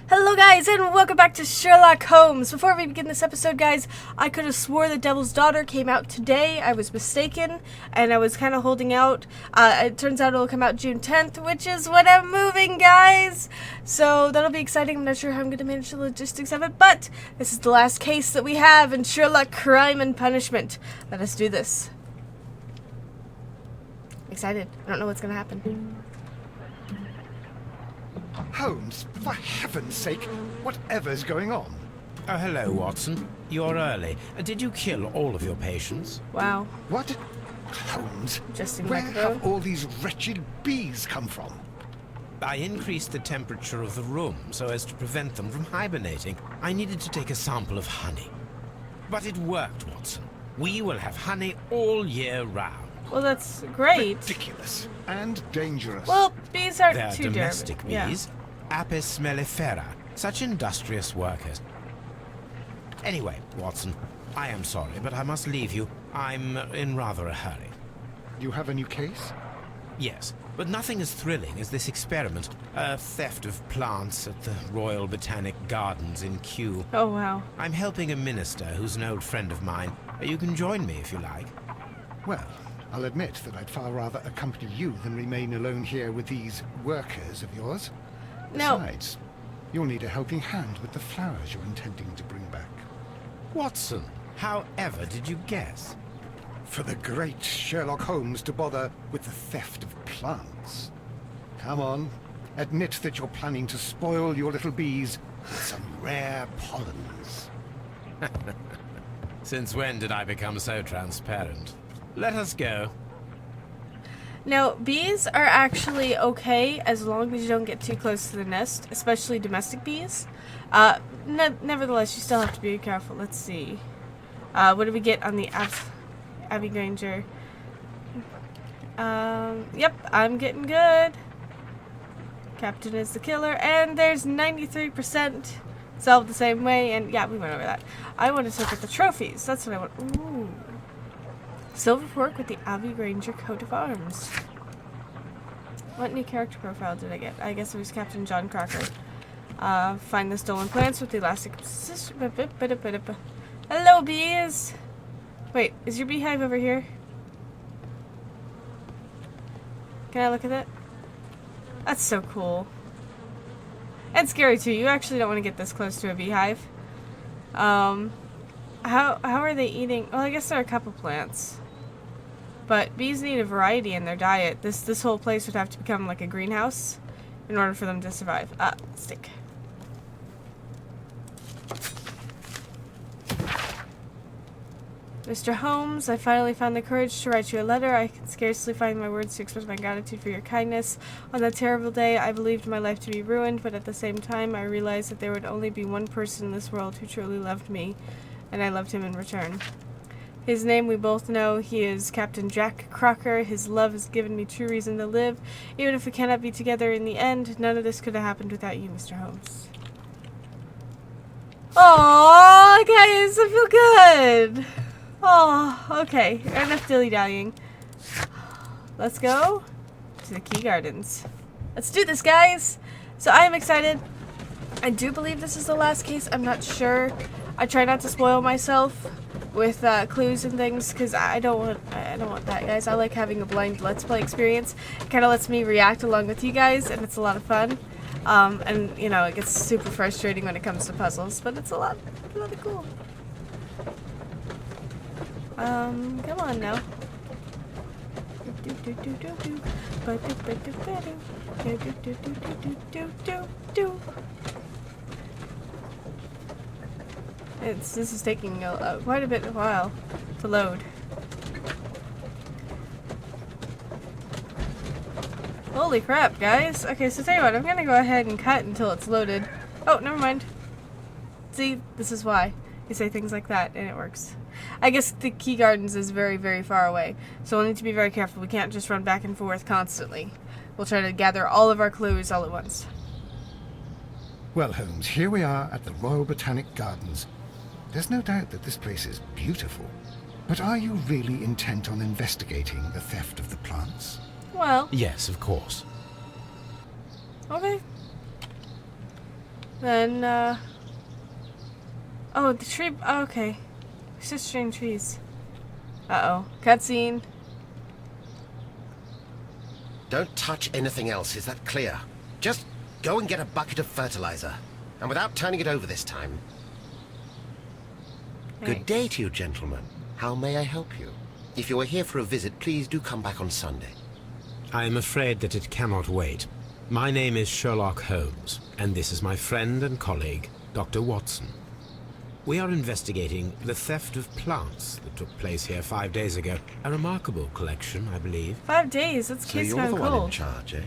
Hello guys, and welcome back to Sherlock Holmes. Before we begin this episode, guys, I could have swore The Devil's Daughter came out today. I was mistaken, and I was kind of holding out. It turns out it'll come out June 10th, which is when I'm moving, guys. So that'll be exciting. I'm not sure how I'm going to manage the logistics of it, but this is the last case that we have in Sherlock Crime and Punishment. Let us do this. Excited. I don't know what's going to happen. Holmes, for heaven's sake, whatever's going on? Oh, hello, Watson. You're early. Did you kill all of your patients? Wow. What? Holmes, Just in where microphone. have all these wretched bees come from? I increased the temperature of the room so as to prevent them from hibernating. I needed to take a sample of honey. But it worked, Watson. We will have honey all year round. Well, that's great. Ridiculous and dangerous. Well, bees aren't They're too domestic dirty. bees. Apis mellifera. Such industrious workers. Anyway, Watson, I am sorry, but I must leave you. I'm in rather a hurry. You have a new case? Yes, but nothing as thrilling as this experiment. A theft of plants at the Royal Botanic Gardens in Kew. Oh, wow. I'm helping a minister who's an old friend of mine. You can join me if you like. Well, I'll admit that I'd far rather accompany you than remain alone here with these workers of yours. No. Besides, you'll need a helping hand with the flowers you're intending to bring back. Watson, however did you guess? For the great Sherlock Holmes to bother with the theft of plants. Come on, admit that you're planning to spoil your little bees with some rare pollens. Since when did I become so transparent? Let us go. Now, bees are actually okay as long as you don't get too close to the nest, especially domestic bees. Nevertheless, you still have to be careful. Let's see. What did we get on the Abbey Granger? Yep, I'm getting good. Captain is the killer, and there's 93% solved the same way, and yeah, we went over that. I want to look at the trophies. That's what I want. Ooh. Silver fork with the Abbey Granger coat of arms. What new character profile did I get? I guess it was Captain John Crocker. Find the stolen plants with the elastic... Hello, bees! Wait, is your beehive over here? Can I look at it? That's so cool. And scary, too. You actually don't want to get this close to a beehive. How are they eating? Well, I guess there are a couple plants. But bees need a variety in their diet. This whole place would have to become like a greenhouse in order for them to survive. Stick. Mr. Holmes, I finally found the courage to write you a letter. I can scarcely find my words to express my gratitude for your kindness. On that terrible day, I believed my life to be ruined, but at the same time, I realized that there would only be one person in this world who truly loved me, and I loved him in return. His name we both know. He is Captain Jack Crocker. His love has given me true reason to live. Even if we cannot be together in the end, none of this could have happened without you, Mr. Holmes. Aww, guys, I feel good. Oh, okay. Enough dilly-dallying. Let's go to the Key Gardens. Let's do this, guys. So I am excited. I do believe this is the last case. I'm not sure. I try not to spoil myself with clues and things because I don't want that, guys. I like having a blind Let's Play experience. It kind of lets me react along with you guys, and it's a lot of fun. And you know, it gets super frustrating when it comes to puzzles, but it's a lot of cool. Come on now. This is taking quite a bit of a while to load. Holy crap, guys. Okay, so tell you what, I'm gonna go ahead and cut until it's loaded. Oh, never mind. See, this is why you say things like that, and it works. I guess the Key Gardens is very, very far away, so we'll need to be very careful. We can't just run back and forth constantly. We'll try to gather all of our clues all at once. Well, Holmes, here we are at the Royal Botanic Gardens. There's no doubt that this place is beautiful. But are you really intent on investigating the theft of the plants? Well... Yes, of course. Okay. Then, oh, the tree. Oh, okay. It's just strange trees. Uh-oh. Cutscene. Don't touch anything else, is that clear? Just go and get a bucket of fertilizer. And without turning it over this time. Good day to you, gentlemen. How may I help you? If you are here for a visit, please do come back on Sunday. I am afraid that it cannot wait. My name is Sherlock Holmes, and this is my friend and colleague, Dr. Watson. We are investigating the theft of plants that took place here 5 days ago. A remarkable collection, I believe. 5 days. That's So case you're gone the one in cold. charge, eh?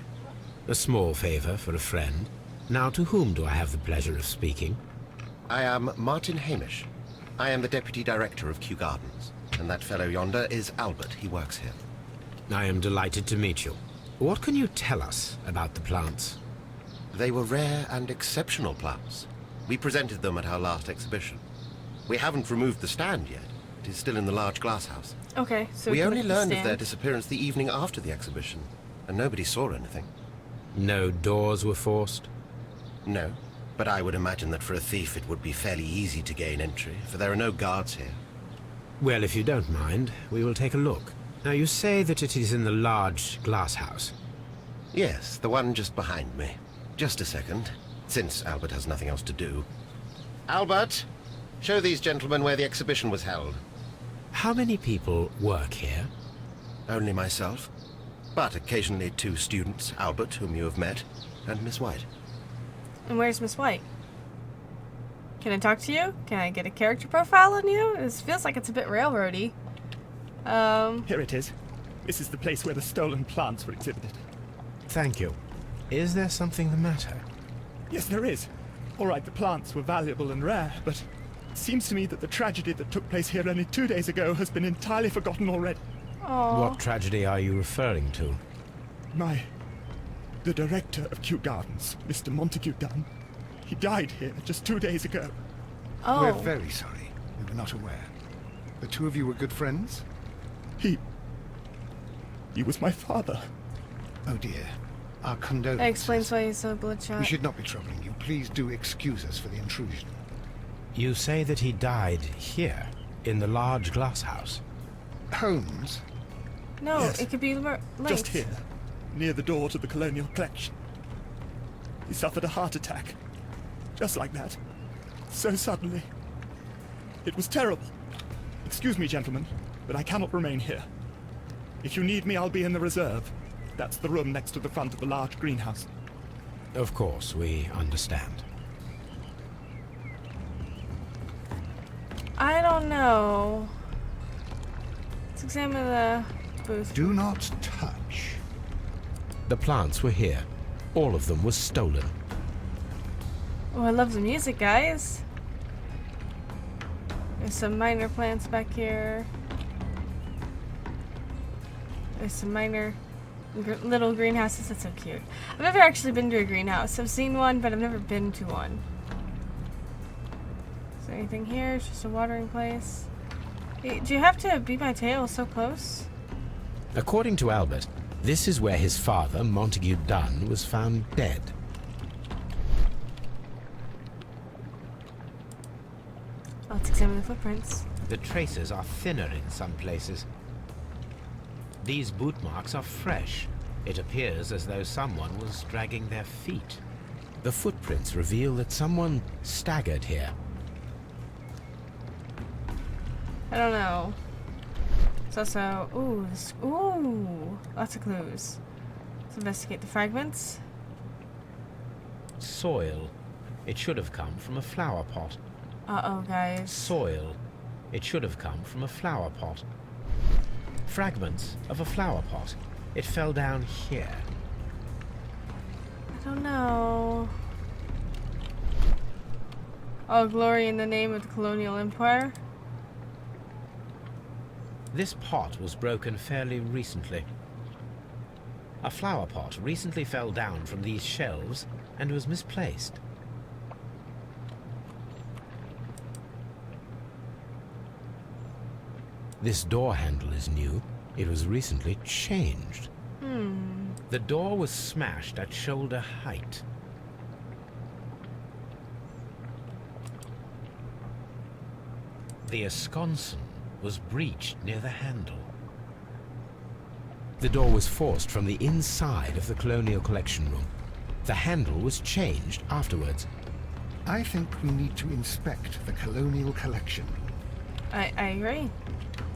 A small favor for a friend. Now, to whom do I have the pleasure of speaking? I am Martin Hamish. I am the Deputy Director of Kew Gardens. And that fellow yonder is Albert. He works here. I am delighted to meet you. What can you tell us about the plants? They were rare and exceptional plants. We presented them at our last exhibition. We haven't removed the stand yet. It is still in the large glass house. Okay, so We can only look at the learned of stand. their disappearance the evening after the exhibition, and nobody saw anything. No doors were forced? No, but I would imagine that for a thief it would be fairly easy to gain entry, for there are no guards here. Well, if you don't mind, we will take a look. Now, you say that it is in the large glass house. Yes, the one just behind me. Just a second, since Albert has nothing else to do. Albert, show these gentlemen where the exhibition was held. How many people work here? Only myself, but occasionally 2 students, Albert, whom you have met, and Miss White. And where's Miss White? Can I talk to you? Can I get a character profile on you? This feels like it's a bit railroady. Here it is. This is the place where the stolen plants were exhibited. Thank you. Is there something the matter? Yes, there is. All right, the plants were valuable and rare, but it seems to me that the tragedy that took place here only 2 days ago has been entirely forgotten already. Oh. What tragedy are you referring to? The director of Kew Gardens, Mr. Montague Dunn, he died here just 2 days ago. Oh. We're very sorry. We were not aware. The two of you were good friends? He was my father. Oh dear. Our condolences. That explains why he's so bloodshot. We should not be troubling you. Please do excuse us for the intrusion. You say that he died here, in the large glass house. Holmes? No, Yes. it could be linked. Just here, near the door to the colonial collection. He suffered a heart attack. Just like that. So suddenly. It was terrible. Excuse me, gentlemen, but I cannot remain here. If you need me, I'll be in the reserve. That's the room next to the front of the large greenhouse. Of course, we understand. I don't know. Let's examine the booth. Do not touch. The plants were here. All of them was stolen. Oh, I love the music, guys. There's some minor plants back here. There's some minor little greenhouses. That's so cute. I've never actually been to a greenhouse. I've seen one, but I've never been to one. Is there anything here? It's just a watering place. Hey, do you have to beat my tail so close? According to Albert, this is where his father, Montague Dunn, was found dead. Let's examine the footprints. The traces are thinner in some places. These boot marks are fresh. It appears as though someone was dragging their feet. The footprints reveal that someone staggered here. I don't know. It's also ooh, lots of clues. Let's investigate the fragments. Soil. It should have come from a flower pot. Uh-oh, guys. Soil. It should have come from a flower pot. Fragments of a flower pot. It fell down here. I don't know. All glory in the name of the colonial empire. This pot was broken fairly recently. A flower pot recently fell down from these shelves and was misplaced. This door handle is new. It was recently changed. The door was smashed at shoulder height. The esconson was breached near the handle. The door was forced from the inside of the Colonial Collection room. The handle was changed afterwards. I think we need to inspect the Colonial Collection. I agree.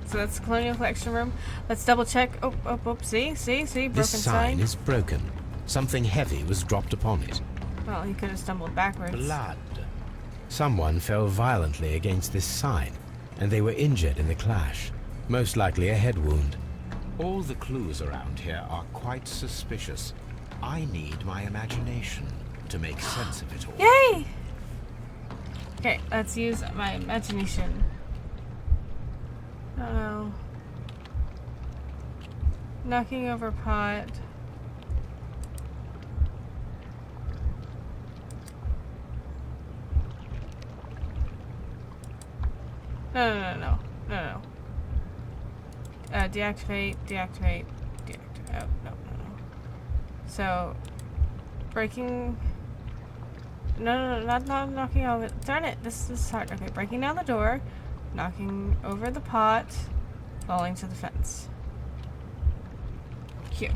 So that's the Colonial Collection room. Let's double check. Oh, see? Broken This sign sign. is broken. Something heavy was dropped upon it. Well, he could have stumbled backwards. Blood. Someone fell violently against this sign, and they were injured in the clash. Most likely a head wound. All the clues around here are quite suspicious. I need my imagination to make sense of it all. Yay! Okay, let's use my imagination. Oh no. Knocking over pot. No. Deactivate. Oh, no. So, breaking... No, not knocking over... Darn it, this is hard. Okay, breaking down the door, knocking over the pot, falling to the fence. Q.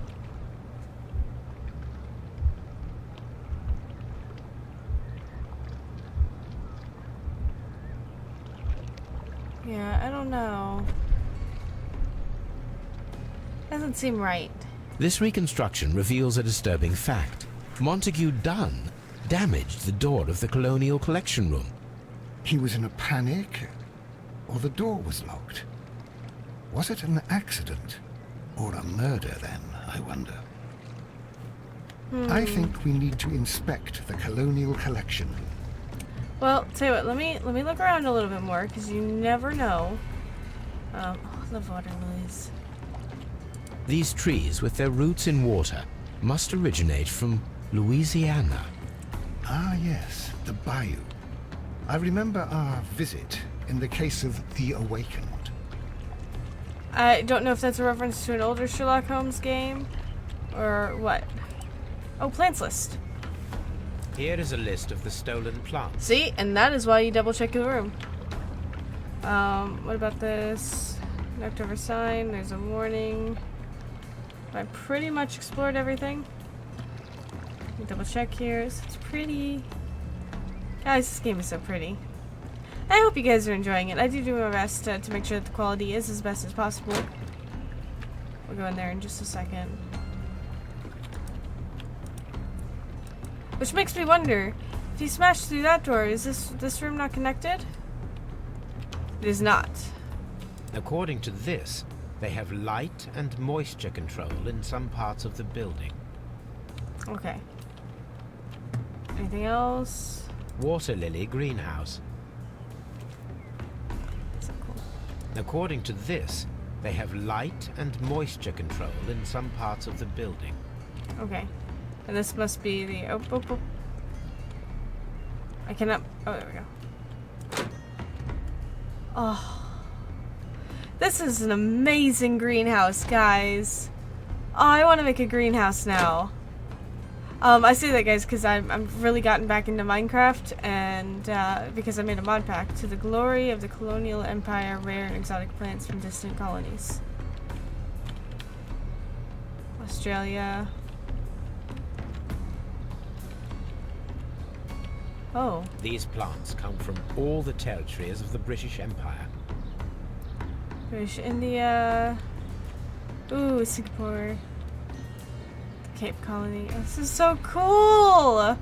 Yeah, I don't know. Doesn't seem right. This reconstruction reveals a disturbing fact. Montague Dunn damaged the door of the Colonial Collection room. He was in a panic, or the door was locked. Was it an accident, or a murder then, I wonder? I think we need to inspect the Colonial Collection. Well, tell you what, let me look around a little bit more, because you never know. Oh, the water lilies. These trees, with their roots in water, must originate from Louisiana. Ah, yes, the bayou. I remember our visit in the case of The Awakened. I don't know if that's a reference to an older Sherlock Holmes game, or what. Oh, plants list. Here is a list of the stolen plants. See, and that is why you double check your room. What about this? Knocked over sign, there's a warning. I pretty much explored everything. Double check here. It's pretty. Guys, this game is so pretty. I hope you guys are enjoying it. I do my best to make sure that the quality is as best as possible. We'll go in there in just a second. Which makes me wonder, if you smash through that door, is this room not connected? It is not. According to this, they have light and moisture control in some parts of the building. Okay. Anything else? Water lily greenhouse. So cool. According to this, they have light and moisture control in some parts of the building. Okay. And this must be the... Oh. I cannot... Oh, there we go. Oh. This is an amazing greenhouse, guys. Oh, I want to make a greenhouse now. I say that, guys, because I've really gotten back into Minecraft, and because I made a mod pack to the glory of the colonial empire, rare and exotic plants from distant colonies. Australia. Oh. These plants come from all the territories of the British Empire. British India. Ooh, Singapore. Cape Colony. This is so cool!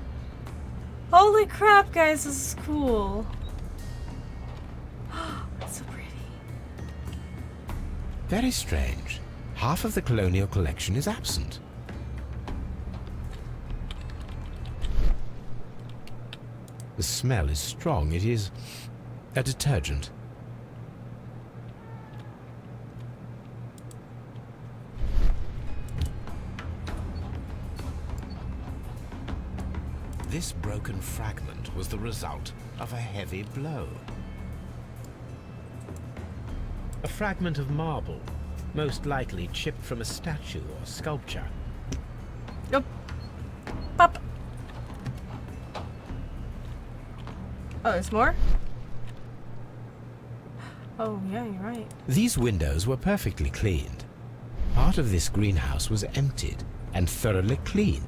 Holy crap, guys, this is cool. It's so pretty. Very strange. Half of the Colonial Collection is absent. The smell is strong. It is a detergent. This broken fragment was the result of a heavy blow. A fragment of marble, most likely chipped from a statue or sculpture. Nope. Pop. Oh, there's more? Oh, yeah, you're right. These windows were perfectly cleaned. Part of this greenhouse was emptied and thoroughly cleaned.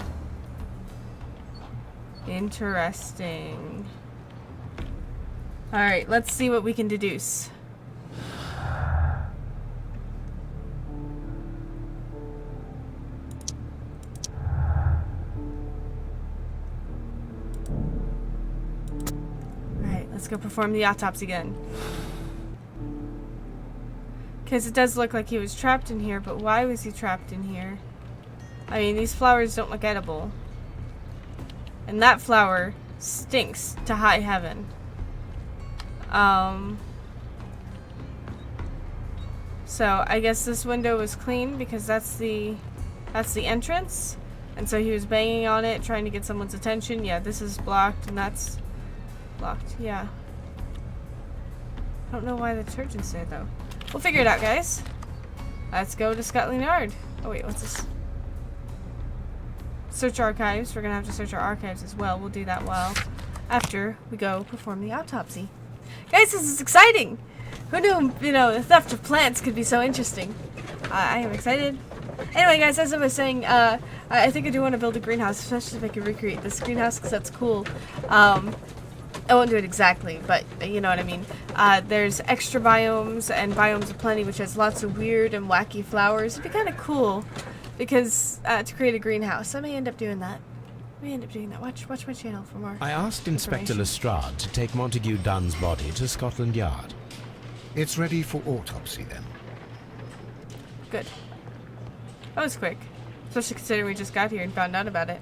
Interesting. Alright, let's see what we can deduce. Alright, let's go perform the autopsy again. Because it does look like he was trapped in here, but why was he trapped in here? I mean, these flowers don't look edible. And that flower stinks to high heaven. So I guess this window was clean because that's the entrance. And so he was banging on it, trying to get someone's attention. Yeah, this is blocked and that's blocked. Yeah. I don't know why the detergent's there though. We'll figure it out, guys. Let's go to Scotland Yard. Oh wait, what's this? Search archives. We're gonna have to search our archives as well. We'll do that after we go perform the autopsy. Guys, this is exciting! Who knew, the theft of plants could be so interesting? I am excited. Anyway, guys, as I was saying, I think I do want to build a greenhouse, especially if I can recreate this greenhouse, because that's cool. I won't do it exactly, but you know what I mean. There's extra biomes and biomes aplenty, which has lots of weird and wacky flowers. It'd be kind of cool, because to create a greenhouse, I may end up doing that. Watch my channel for more. I asked Inspector Lestrade to take Montague Dunn's body to Scotland Yard. It's ready for autopsy then. Good. That was quick. Especially considering we just got here and found out about it.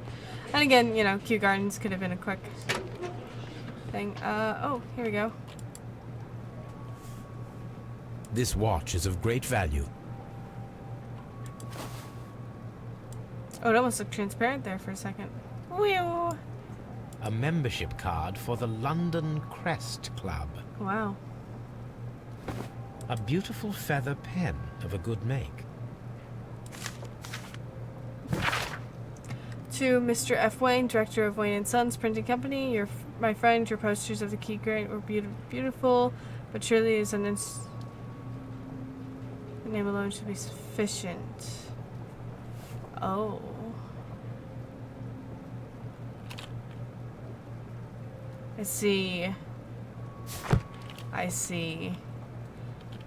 And again, Kew Gardens could have been a quick thing. Oh, here we go. This watch is of great value. Oh, it almost looked transparent there for a second. Whew. A membership card for the London Crest Club. Wow. A beautiful feather pen of a good make. To Mr. F. Wayne, director of Wayne & Sons Printing Company, my friend, your posters of the Key Grant were beautiful, but surely is the name alone should be sufficient. Oh. I see.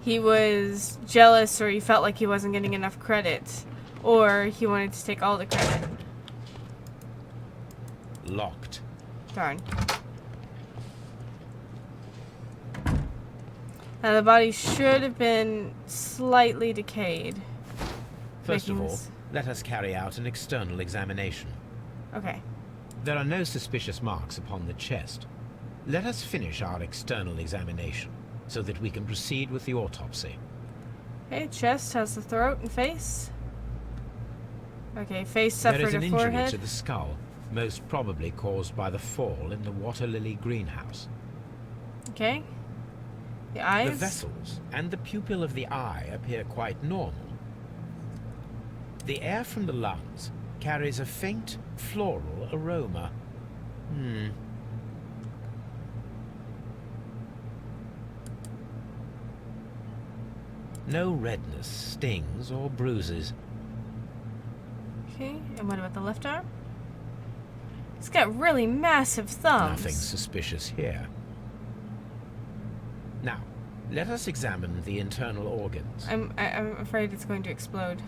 He was jealous, or he felt like he wasn't getting enough credit, or he wanted to take all the credit. Locked. Darn. Now the body should have been slightly decayed. First of all, let us carry out an external examination. Okay. There are no suspicious marks upon the chest. Let us finish our external examination, so that we can proceed with the autopsy. Okay, chest has the throat and face. Okay, face suffered There is an a injury forehead. to the skull, most probably caused by the fall in the water lily greenhouse. Okay. The eyes. The vessels and the pupil of the eye appear quite normal. The air from the lungs carries a faint floral aroma. No redness, stings, or bruises. Okay, and what about the left arm? It's got really massive thumbs. Nothing suspicious here. Now, let us examine the internal organs. I'm afraid it's going to explode.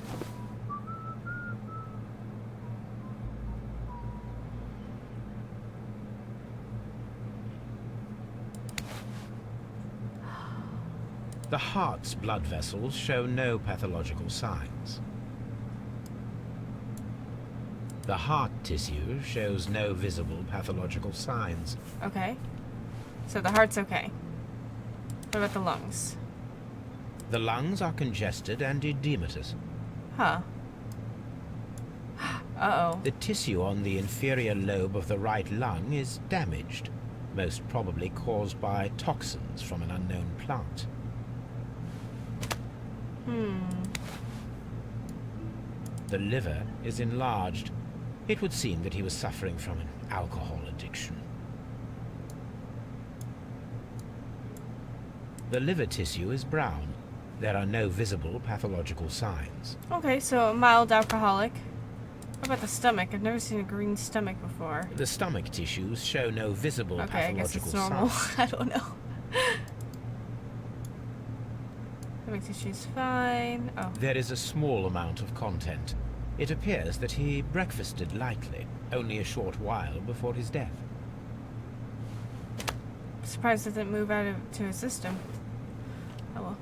The heart's blood vessels show no pathological signs. The heart tissue shows no visible pathological signs. Okay. So the heart's okay. What about the lungs? The lungs are congested and edematous. Huh. Uh-oh. The tissue on the inferior lobe of the right lung is damaged, most probably caused by toxins from an unknown plant. The liver is enlarged. It would seem that he was suffering from an alcohol addiction. The liver tissue is brown. There are no visible pathological signs. Okay, so a mild alcoholic. What about the stomach? I've never seen a green stomach before. The stomach tissues show no visible Okay, I guess pathological it's normal. signs. I don't know. Stomach tissue's fine. Oh. There is a small amount of content. It appears that he breakfasted lightly, only a short while before his death. Surprised it didn't move to his system. Oh well.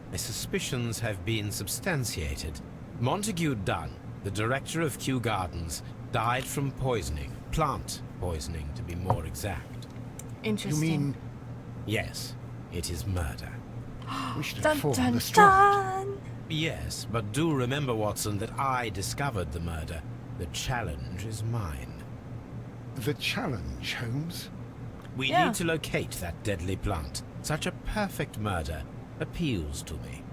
My suspicions have been substantiated. Montague Dunn, the director of Kew Gardens, died from poisoning. Plant poisoning, to be more exact. You Interesting. mean Yes, it is murder. we should Dun inform dun the Strand? dun! Yes, but do remember, Watson, that I discovered the murder. The challenge is mine. The challenge, Holmes? We Yeah. need to locate that deadly plant. Such a perfect murder appeals to me.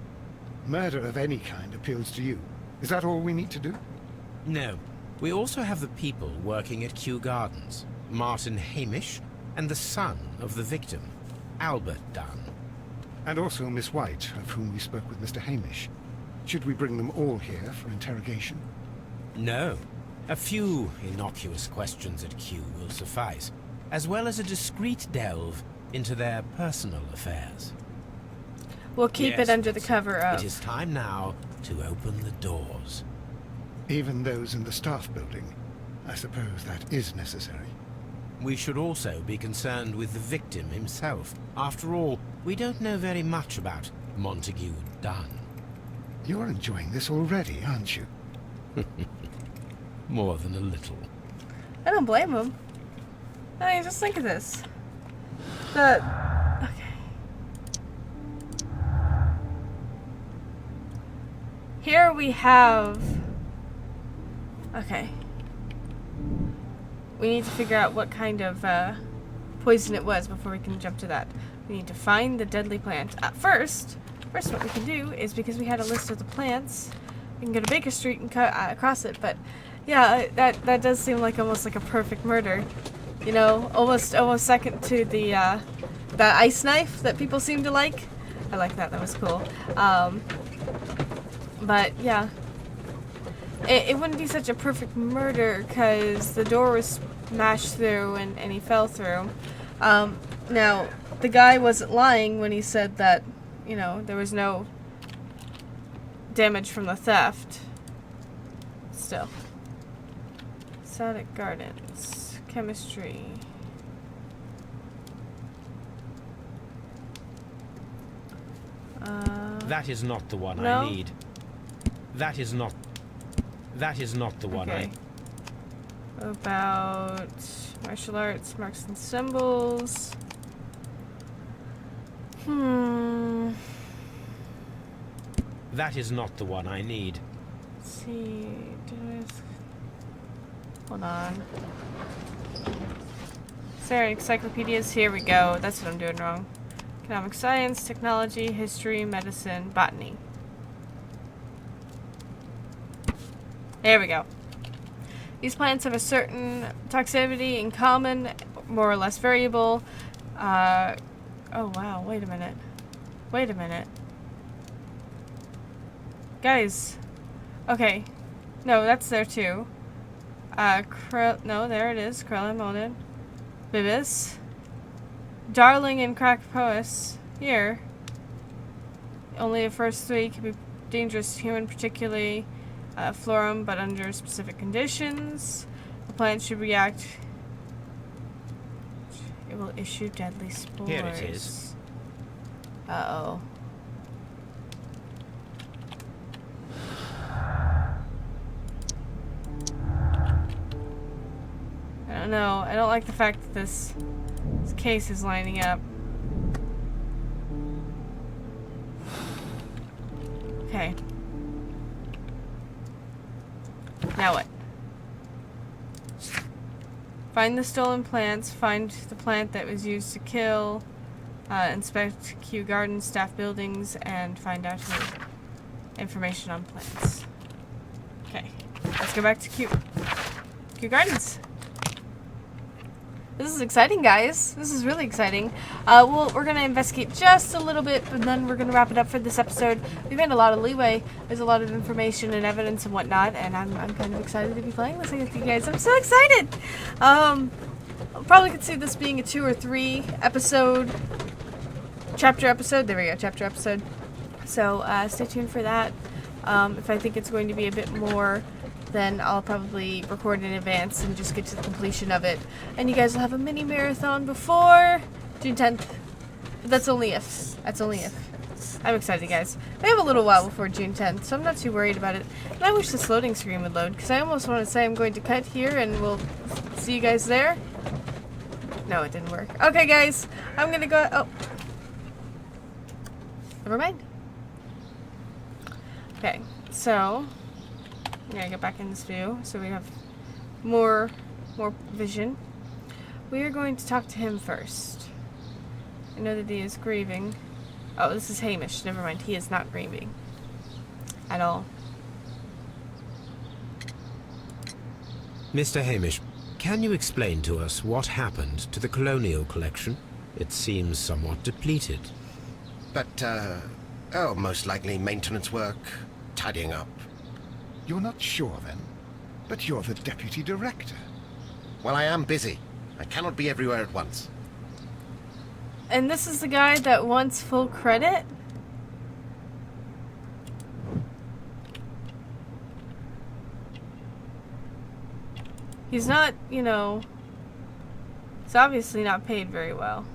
Murder of any kind appeals to you. Is that all we need to do? No, we also have the people working at Kew Gardens. Martin Hamish and the son of the victim, Albert Dunn. And also Miss White, of whom we spoke with Mr. Hamish. Should we bring them all here for interrogation? No, a few innocuous questions at Kew will suffice, as well as a discreet delve into their personal affairs. We'll keep Yes, it under the Watson, cover of. It is time now to open the doors. Even those in the staff building. I suppose that is necessary. We should also be concerned with the victim himself. After all, we don't know very much about Montague Dunn. You're enjoying this already, aren't you? More than a little. I don't blame him. I mean, just think of this. Okay. Here we have... Okay. We need to figure out what kind of poison it was before we can jump to that. We need to find the deadly plant. First what we can do is, because we had a list of the plants, we can go to Baker Street and cut across it. But yeah, that does seem like almost like a perfect murder. You know, almost second to the ice knife that people seem to like. I like that. That was cool. But yeah, it wouldn't be such a perfect murder because the door was smashed through and he fell through. Now, the guy wasn't lying when he said that, you know, there was no damage from the theft. Still. Sherlock Gardens. Chemistry. That is not the one no? I need. That is not the one Okay. About martial arts, marks and symbols. That is not the one I need. Let's see. Hold on. Sorry, encyclopedias. Here we go. That's what I'm doing wrong. Economic science, technology, history, medicine, botany. There we go. These plants have a certain toxicity in common, more or less variable. Oh wow, wait a minute. Wait a minute. Guys. Okay. No, that's there too. No, there it is. Krellin molded. Bibis. Darling and Crackopoeus. Here. Only the first three can be dangerous to human, particularly Floral, but under specific conditions. The plant should react. It will issue deadly spores. Here it is. Uh-oh. I don't know. I don't like the fact that this case is lining up. Okay. Now what? Find the stolen plants, find the plant that was used to kill, inspect Kew Gardens, staff buildings, and find out information on plants. Okay, let's go back to Kew Gardens. This is exciting, guys. This is really exciting. We're going to investigate just a little bit, and then we're going to wrap it up for this episode. We've had a lot of leeway. There's a lot of information and evidence and whatnot, and I'm kind of excited to be playing this with you guys. I'm so excited! Probably could see this being a 2 or 3 episode, chapter episode. There we go, chapter episode. So stay tuned for that. If I think it's going to be a bit more, then I'll probably record in advance and just get to the completion of it. And you guys will have a mini marathon before June 10th. But that's only if. That's only if. I'm excited, guys. We have a little while before June 10th, so I'm not too worried about it. And I wish this loading screen would load, because I almost want to say I'm going to cut here and we'll see you guys there. No, it didn't work. Okay, guys. I'm going to go... Oh. Never mind. Okay, so... I'm going to get back in this view, so we have more vision. We are going to talk to him first. I know that he is grieving. Oh, this is Hamish. Never mind. He is not grieving. At all. Mr. Hamish, can you explain to us what happened to the colonial collection? It seems somewhat depleted. But, oh, most likely maintenance work, tidying up. You're not sure, then? But you're the deputy director. Well, I am busy. I cannot be everywhere at once. And this is the guy that wants full credit? He's not, you know... He's obviously not paid very well.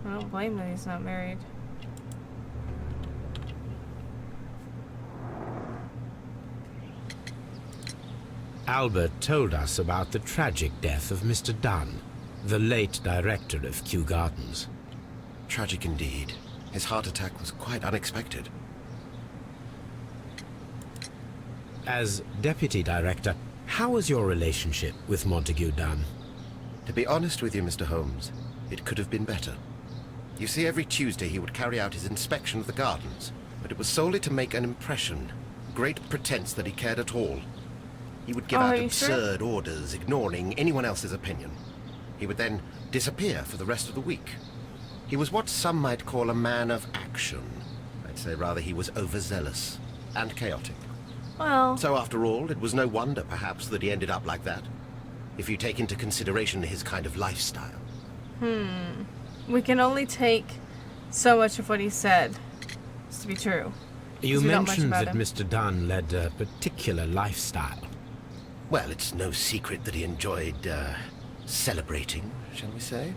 I don't blame that he's not married. Albert told us about the tragic death of Mr. Dunn, the late director of Kew Gardens. Tragic indeed. His heart attack was quite unexpected. As deputy director, how was your relationship with Montague Dunn? To be honest with you, Mr. Holmes, it could have been better. You see, every Tuesday he would carry out his inspection of the gardens, but it was solely to make an impression. Great pretense that he cared at all. He would give out absurd orders, ignoring anyone else's opinion. He would then disappear for the rest of the week. He was what some might call a man of action. I'd say rather he was overzealous and chaotic. Well... So after all, it was no wonder, perhaps, that he ended up like that. If you take into consideration his kind of lifestyle. We can only take so much of what he said to be true. You mentioned that Mr. Dunn led a particular lifestyle. Well, it's no secret that he enjoyed, celebrating, shall we say.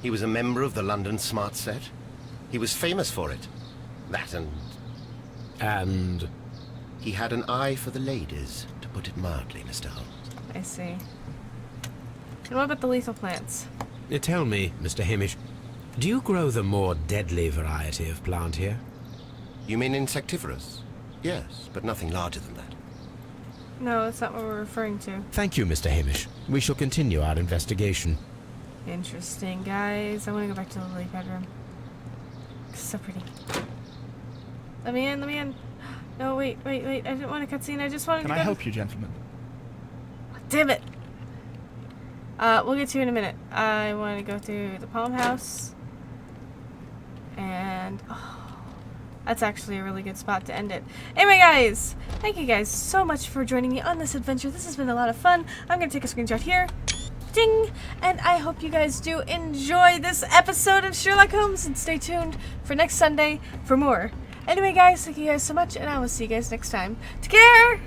He was a member of the London Smart Set. He was famous for it. That and... And? He had an eye for the ladies, to put it mildly, Mr. Holmes. I see. And what about the lethal plants? Tell me, Mr. Hamish, do you grow the more deadly variety of plant here? You mean insectivorous? Yes, but nothing larger than that. No, that's not what we're referring to. Thank you, Mr. Hamish. We shall continue our investigation. Interesting, guys. I want to go back to the lily bedroom. It's so pretty. Let me in, let me in. No, wait. I didn't want a cutscene. I just wanted to Can I help you, gentlemen? Damn it. We'll get to you in a minute. I want to go through the Palm House. And... Oh, that's actually a really good spot to end it. Anyway, guys, thank you guys so much for joining me on this adventure. This has been a lot of fun. I'm going to take a screenshot here. Ding! And I hope you guys do enjoy this episode of Sherlock Holmes, and stay tuned for next Sunday for more. Anyway, guys, thank you guys so much, and I will see you guys next time. Take care!